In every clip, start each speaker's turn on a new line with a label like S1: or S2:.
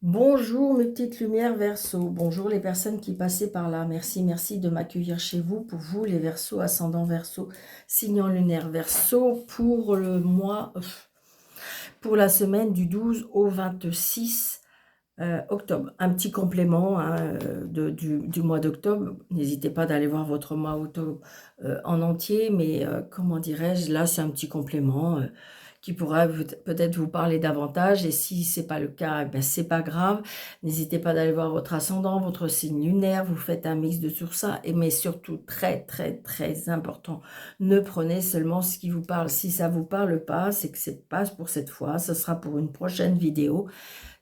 S1: Bonjour mes petites lumières Verseau, bonjour les personnes qui passaient par là, merci de m'accueillir chez vous, pour vous les Verseaux, ascendant Verseau, signe lunaire Verseau, pour le mois, pour la semaine du 12 au 26 octobre. Un petit complément hein, du mois d'octobre, n'hésitez pas d'aller voir votre mois octobre en entier, mais comment dirais-je, là c'est un petit complément qui pourra peut-être vous parler davantage, et si c'est pas le cas, eh c'est pas grave, n'hésitez pas d'aller voir votre ascendant, votre signe lunaire, vous faites un mix de tout ça, mais surtout très important, ne prenez seulement ce qui vous parle. Si ça vous parle pas, c'est que c'est pas pour cette fois, ce sera pour une prochaine vidéo,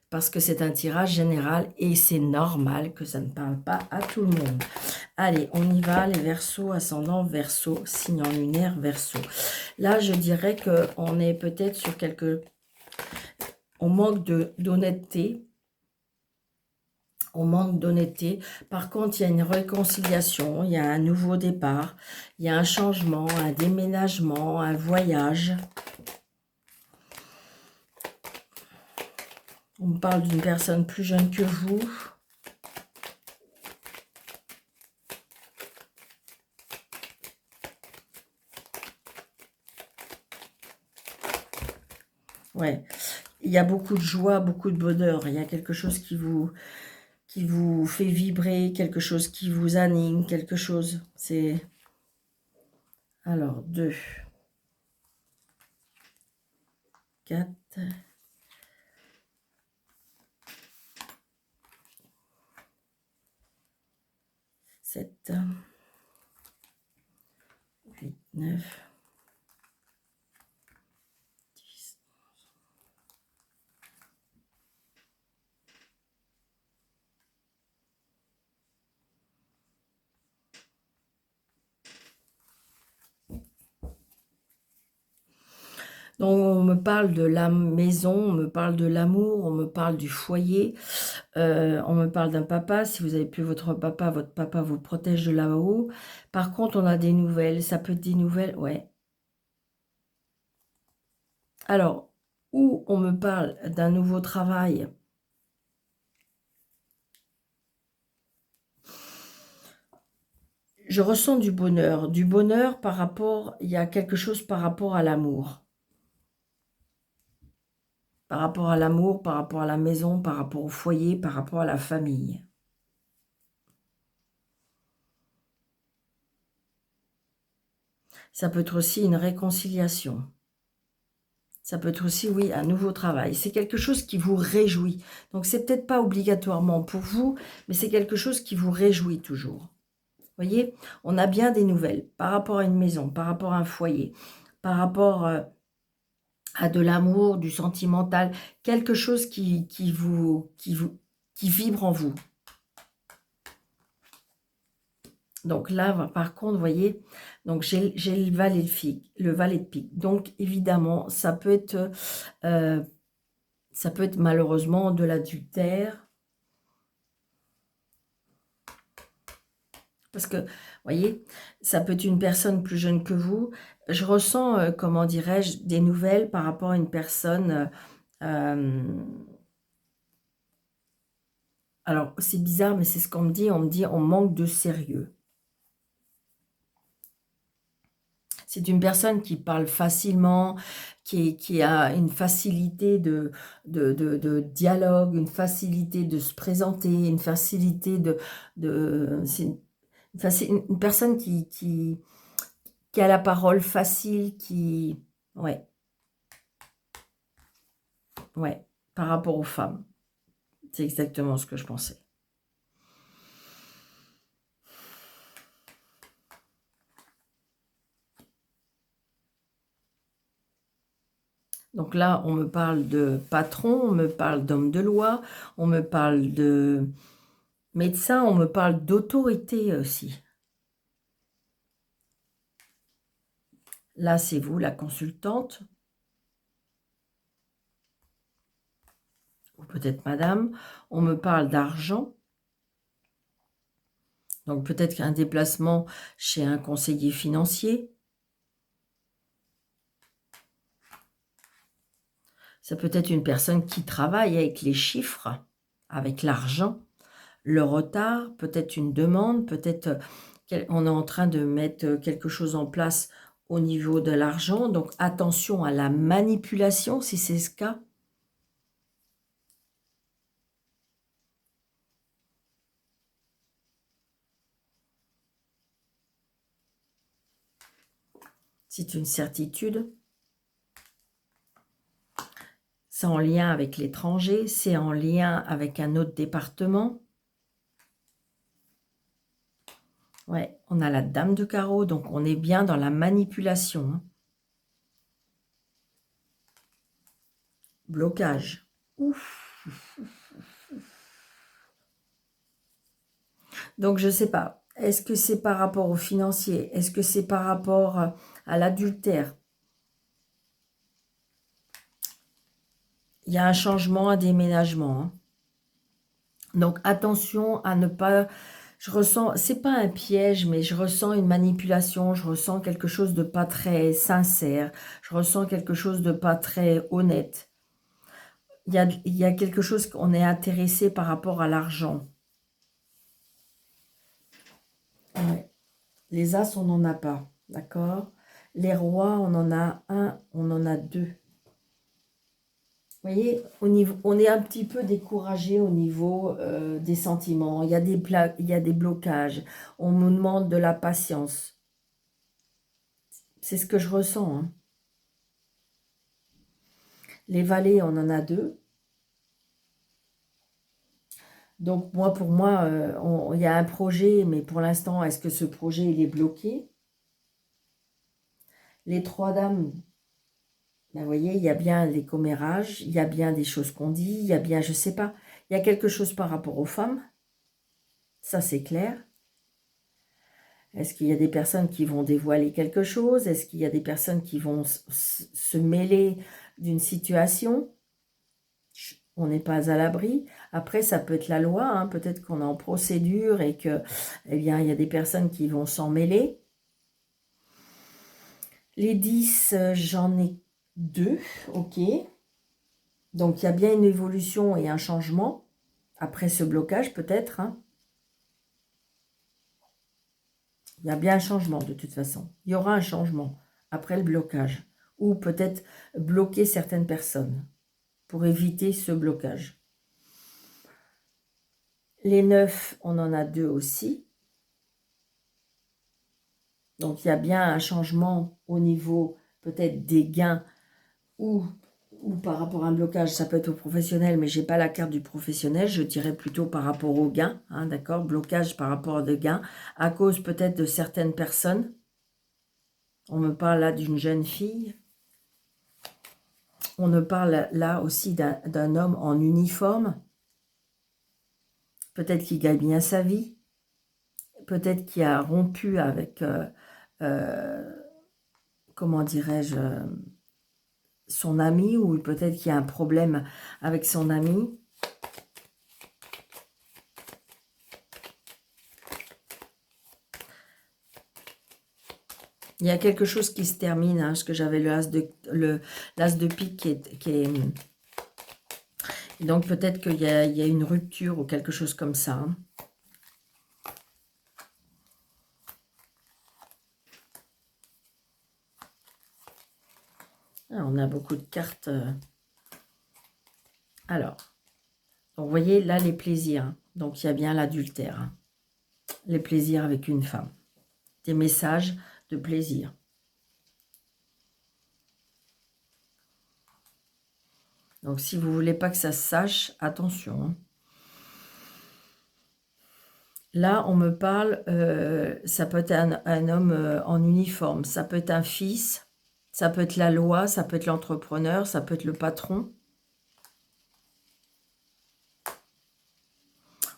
S1: parce que c'est un tirage général et c'est normal que ça ne parle pas à tout le monde. Allez, on y va, les Verseaux, ascendant Verseau, signe en lunaire Verseau. Là, je dirais qu'on est peut-être sur quelque... On manque d'honnêteté. On manque d'honnêteté. Par contre, il y a une réconciliation, il y a un nouveau départ, il y a un changement, un déménagement, un voyage. On me parle d'une personne plus jeune que vous. Ouais, il y a beaucoup de joie, beaucoup de bonheur. Il y a quelque chose qui vous fait vibrer, quelque chose qui vous anime, quelque chose. C'est... Alors, 2, 4, 7, 8, 9, 10. Donc, on me parle de la maison, on me parle de l'amour, on me parle du foyer, on me parle d'un papa. Si vous avez plus votre papa vous protège de là-haut. Par contre, on a des nouvelles. Ça peut être des nouvelles, ouais. Alors, ou on me parle d'un nouveau travail. Je ressens du bonheur par rapport, il y a quelque chose par rapport à l'amour. Par rapport à l'amour, par rapport à la maison, par rapport au foyer, par rapport à la famille. Ça peut être aussi une réconciliation. Ça peut être aussi, oui, un nouveau travail. C'est quelque chose qui vous réjouit. Donc, c'est peut-être pas obligatoirement pour vous, mais c'est quelque chose qui vous réjouit toujours. Vous voyez, on a bien des nouvelles par rapport à une maison, par rapport à un foyer, par rapport à de l'amour, du sentimental, quelque chose qui vibre en vous. Donc là, par contre, vous voyez, donc j'ai le valet de pique. Donc évidemment, euh, ça peut être malheureusement de l'adultère. Parce que, vous voyez, ça peut être une personne plus jeune que vous. Je ressens, comment dirais-je, des nouvelles par rapport à une personne. Alors, c'est bizarre, mais c'est ce qu'on me dit. On me dit, on manque de sérieux. C'est une personne qui parle facilement, qui a une facilité de dialogue, une facilité de se présenter, une facilité c'est une personne qui a la parole facile, ouais, ouais, par rapport aux femmes. C'est exactement ce que je pensais. Donc là, on me parle de patron, on me parle d'homme de loi, on me parle de médecin, on me parle d'autorité aussi. Là, c'est vous, la consultante, ou peut-être madame. On me parle d'argent. Donc peut-être qu'un déplacement chez un conseiller financier. Ça peut être une personne qui travaille avec les chiffres. avec l'argent, le retard, peut-être une demande, peut-être on est en train de mettre quelque chose en place au niveau de l'argent. Donc, attention à la manipulation, si c'est ce cas. C'est une certitude. C'est en lien avec l'étranger, c'est en lien avec un autre département. Ouais, on a la dame de carreau, donc on est bien dans la manipulation. Hein. Blocage. Ouf. Donc, je ne sais pas. Est-ce que c'est par rapport au financier? Est-ce que c'est par rapport à l'adultère? Il y a un changement, un déménagement. Hein. Donc, attention à ne pas... Je ressens, c'est pas un piège, mais je ressens une manipulation, je ressens quelque chose de pas très sincère, je ressens quelque chose de pas très honnête. Il y a quelque chose qu'on est intéressé par rapport à l'argent. Ouais. Les as, on n'en a pas, d'accord? Les rois, on en a un, on en a deux. Vous voyez, on est un petit peu découragé au niveau des sentiments. Il y a il y a des blocages. On nous demande de la patience. C'est ce que je ressens. Hein. Les valets, on en a deux. Donc, moi, pour moi, il y a un projet, mais pour l'instant, est-ce que ce projet, il est bloqué? Les trois dames, ben, vous voyez, il y a bien les commérages, il y a bien des choses qu'on dit, il y a bien, je ne sais pas, il y a quelque chose par rapport aux femmes. Ça, c'est clair. Est-ce qu'il y a des personnes qui vont dévoiler quelque chose? Est-ce qu'il y a des personnes qui vont se mêler d'une situation? On n'est pas à l'abri. Après, ça peut être la loi. Hein. Peut-être qu'on est en procédure et que, eh bien, il y a des personnes qui vont s'en mêler. Les 10, j'en ai 2. OK. Donc, il y a bien une évolution et un changement. Après ce blocage, peut-être. Hein. Il y a bien un changement de toute façon. Il y aura un changement après le blocage. Ou peut-être bloquer certaines personnes pour éviter ce blocage. Les 9, on en a 2 aussi. Donc, il y a bien un changement au niveau peut-être des gains ou par rapport à un blocage, ça peut être au professionnel, mais je n'ai pas la carte du professionnel, je dirais plutôt par rapport aux gains, hein, d'accord? Blocage par rapport à des gains, à cause peut-être de certaines personnes. On me parle là d'une jeune fille. On me parle là aussi d'un homme en uniforme. Peut-être qu'il gagne bien sa vie. Peut-être qu'il a rompu avec, comment dirais-je, son ami, ou peut-être qu'il y a un problème avec son ami. Il y a quelque chose qui se termine, hein, parce que j'avais l'as de pique qui est... Donc peut-être qu'il y a une rupture ou quelque chose comme ça. Hein. Ah, on a beaucoup de cartes. Alors, donc, vous voyez là les plaisirs. Hein. Donc il y a bien l'adultère. Hein. Les plaisirs avec une femme. Des messages de plaisir. Donc, si vous ne voulez pas que ça se sache, attention. Hein. Là, on me parle, ça peut être un homme en uniforme, ça peut être un fils, ça peut être la loi, ça peut être l'entrepreneur, ça peut être le patron.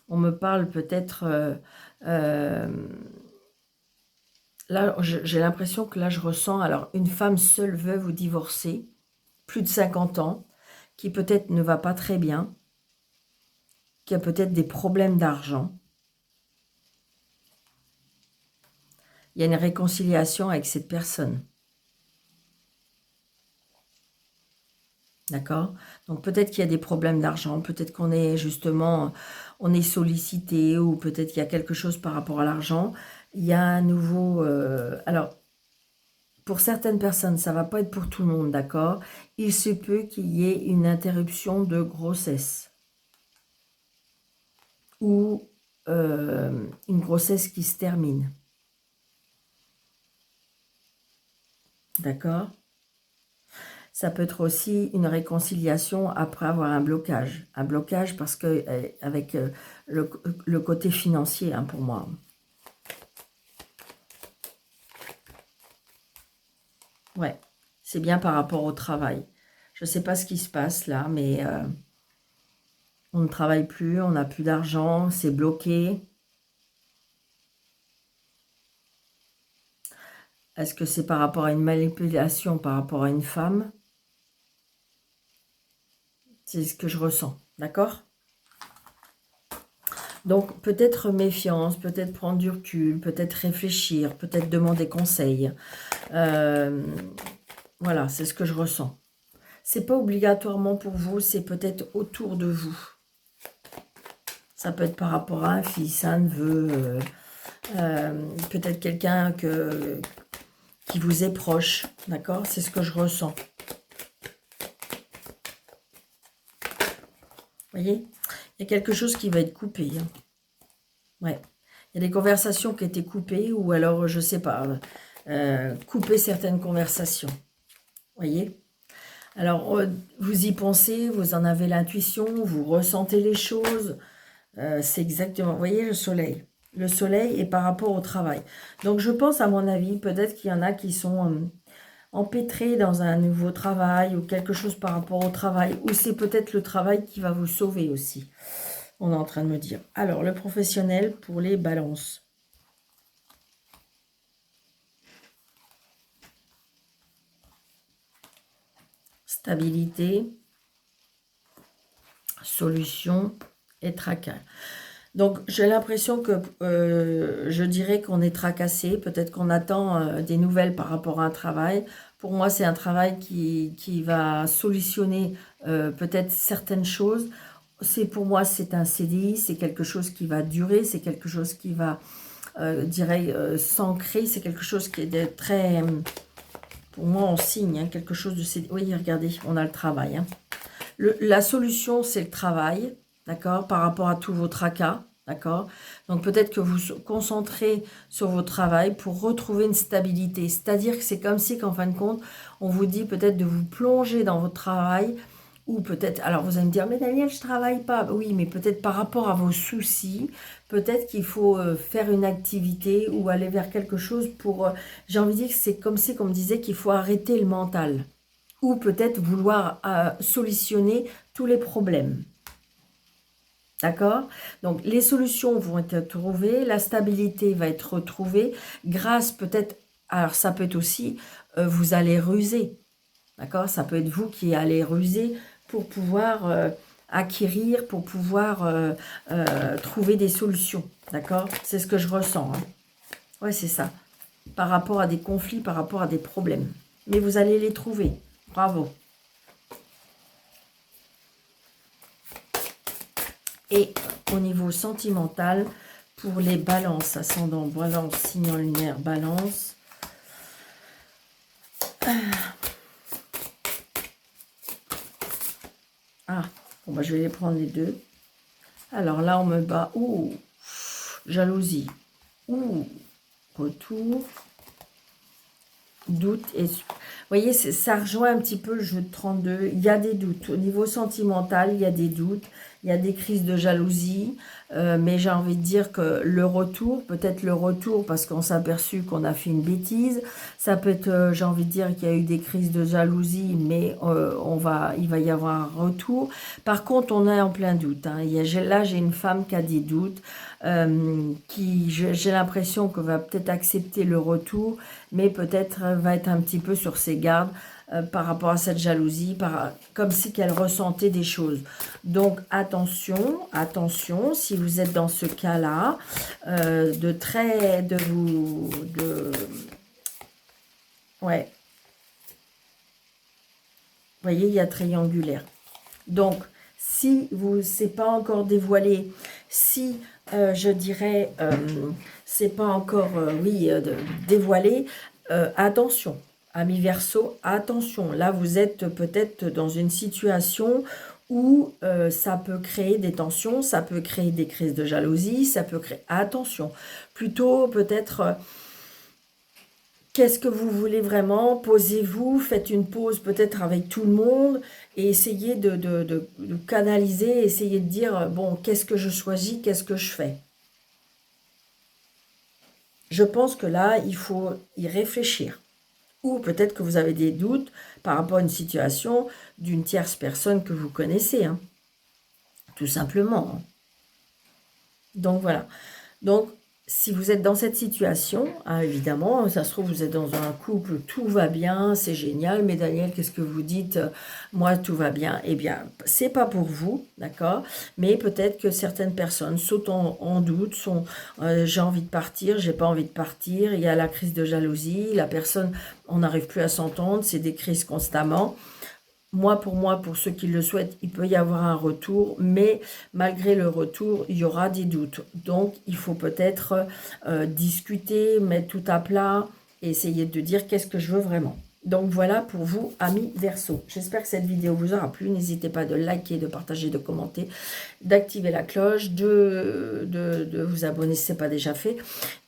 S1: On me parle peut-être... là, j'ai l'impression que là, je ressens... Alors, une femme seule, veuve ou divorcée, plus de 50 ans, qui peut-être ne va pas très bien, qui a peut-être des problèmes d'argent. Il y a une réconciliation avec cette personne. D'accord? Donc peut-être qu'il y a des problèmes d'argent, peut-être qu'on est justement, on est sollicité, ou peut-être qu'il y a quelque chose par rapport à l'argent. Il y a un nouveau... alors, pour certaines personnes, ça va pas être pour tout le monde, d'accord? Il se peut qu'il y ait une interruption de grossesse. Ou une grossesse qui se termine. D'accord? Ça peut être aussi une réconciliation après avoir un blocage. Un blocage parce que, avec le côté financier, hein, pour moi. Ouais, c'est bien par rapport au travail. Je ne sais pas ce qui se passe là, mais on ne travaille plus, on n'a plus d'argent, c'est bloqué. Est-ce que c'est par rapport à une manipulation, par rapport à une femme? C'est ce que je ressens, d'accord? Donc, peut-être méfiance, peut-être prendre du recul, peut-être réfléchir, peut-être demander conseil. Voilà, c'est ce que je ressens. C'est pas obligatoirement pour vous, c'est peut-être autour de vous. Ça peut être par rapport à un fils, un neveu, peut-être quelqu'un qui vous est proche, d'accord? C'est ce que je ressens. Vous voyez? Il y a quelque chose qui va être coupé. Hein. Ouais. Il y a des conversations qui étaient coupées, ou alors, je sais pas, couper certaines conversations. Vous voyez? Alors, vous y pensez, vous en avez l'intuition, vous ressentez les choses. C'est exactement, vous voyez, le soleil. Le soleil est par rapport au travail. Donc, je pense, à mon avis, peut-être qu'il y en a qui sont empêtrés dans un nouveau travail, ou quelque chose par rapport au travail, ou c'est peut-être le travail qui va vous sauver aussi. On est en train de me dire. Alors, le professionnel pour les balances. Stabilité, solution et tracas. Donc, j'ai l'impression que je dirais qu'on est tracassé. Peut-être qu'on attend des nouvelles par rapport à un travail. Pour moi, c'est un travail qui va solutionner peut-être certaines choses. Pour moi, c'est un CDI, c'est quelque chose qui va durer, c'est quelque chose qui va, dirais, s'ancrer. C'est quelque chose qui est très... pour moi, on signe hein, quelque chose de CDI. Oui, regardez, on a le travail. Hein. La solution, c'est le travail. D'accord, par rapport à tous vos tracas, d'accord. Donc peut-être que vous vous concentrez sur votre travail pour retrouver une stabilité. C'est-à-dire que c'est comme si qu'en fin de compte, on vous dit peut-être de vous plonger dans votre travail, ou peut-être, alors vous allez me dire, mais Daniel, je travaille pas. Oui, mais peut-être par rapport à vos soucis, peut-être qu'il faut faire une activité ou aller vers quelque chose pour, j'ai envie de dire que c'est comme si qu'on me disait qu'il faut arrêter le mental. Ou peut-être vouloir solutionner tous les problèmes. D'accord? Donc, les solutions vont être trouvées, la stabilité va être retrouvée grâce peut-être, alors ça peut être aussi, vous allez ruser. D'accord? Ça peut être vous qui allez ruser pour pouvoir acquérir, pour pouvoir trouver des solutions. D'accord? C'est ce que je ressens. Hein. Ouais, c'est ça. Par rapport à des conflits, par rapport à des problèmes. Mais vous allez les trouver. Bravo. Et au niveau sentimental, pour les balances, ascendant, balance, signe lunaire, balance. Ah, bon bah je vais les prendre les deux. Alors là, on me bat. Ouh, jalousie. Ouh, retour. Doute. Et vous voyez, ça rejoint un petit peu le jeu de 32. Il y a des doutes. Au niveau sentimental, il y a des doutes. Il y a des crises de jalousie. Mais j'ai envie de dire que le retour, peut-être le retour parce qu'on s'est aperçu qu'on a fait une bêtise. Ça peut être, j'ai envie de dire qu'il y a eu des crises de jalousie, mais il va y avoir un retour. Par contre, on est en plein doute. Hein. Là, j'ai une femme qui a des doutes. J'ai l'impression qu'elle va peut-être accepter le retour, mais peut-être va être un petit peu sur ses gardes par rapport à cette jalousie, comme si qu'elle ressentait des choses. Donc attention, attention, si vous êtes dans ce cas-là, ouais. voyez, il y a triangulaire. Donc, si vous c'est pas encore dévoilé, si je dirais c'est pas encore dévoilé, attention, amis Verseau, attention. Là, vous êtes peut-être dans une situation où ça peut créer des tensions, ça peut créer des crises de jalousie, ça peut créer... Attention, plutôt peut-être... Qu'est-ce que vous voulez vraiment? Posez-vous, faites une pause peut-être avec tout le monde et essayez de canaliser, essayez de dire, bon, qu'est-ce que je choisis, qu'est-ce que je fais? Je pense que là, il faut y réfléchir. Ou peut-être que vous avez des doutes par rapport à une situation d'une tierce personne que vous connaissez, hein, tout simplement. Hein. Donc voilà. Donc, si vous êtes dans cette situation, hein, évidemment, ça se trouve, vous êtes dans un couple, tout va bien, c'est génial. Mais Daniel, qu'est-ce que vous dites? Moi, tout va bien. Eh bien, c'est pas pour vous, d'accord? Mais peut-être que certaines personnes sautent en doute, sont j'ai envie de partir, j'ai pas envie de partir. Il y a la crise de jalousie, la personne, on n'arrive plus à s'entendre, c'est des crises constamment. Moi, pour ceux qui le souhaitent, il peut y avoir un retour, mais malgré le retour, il y aura des doutes. Donc, il faut peut-être discuter, mettre tout à plat, et essayer de dire qu'est-ce que je veux vraiment. Donc, voilà pour vous, amis Verseau. J'espère que cette vidéo vous aura plu. N'hésitez pas de liker, de partager, de commenter, d'activer la cloche, de vous abonner si ce n'est pas déjà fait.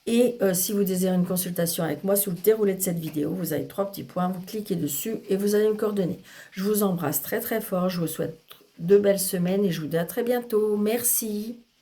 S1: Et si vous désirez une consultation avec moi, sur le déroulé de cette vidéo, vous avez 3 petits points, vous cliquez dessus et vous avez une coordonnée. Je vous embrasse très très fort, je vous souhaite de belles semaines et je vous dis à très bientôt. Merci.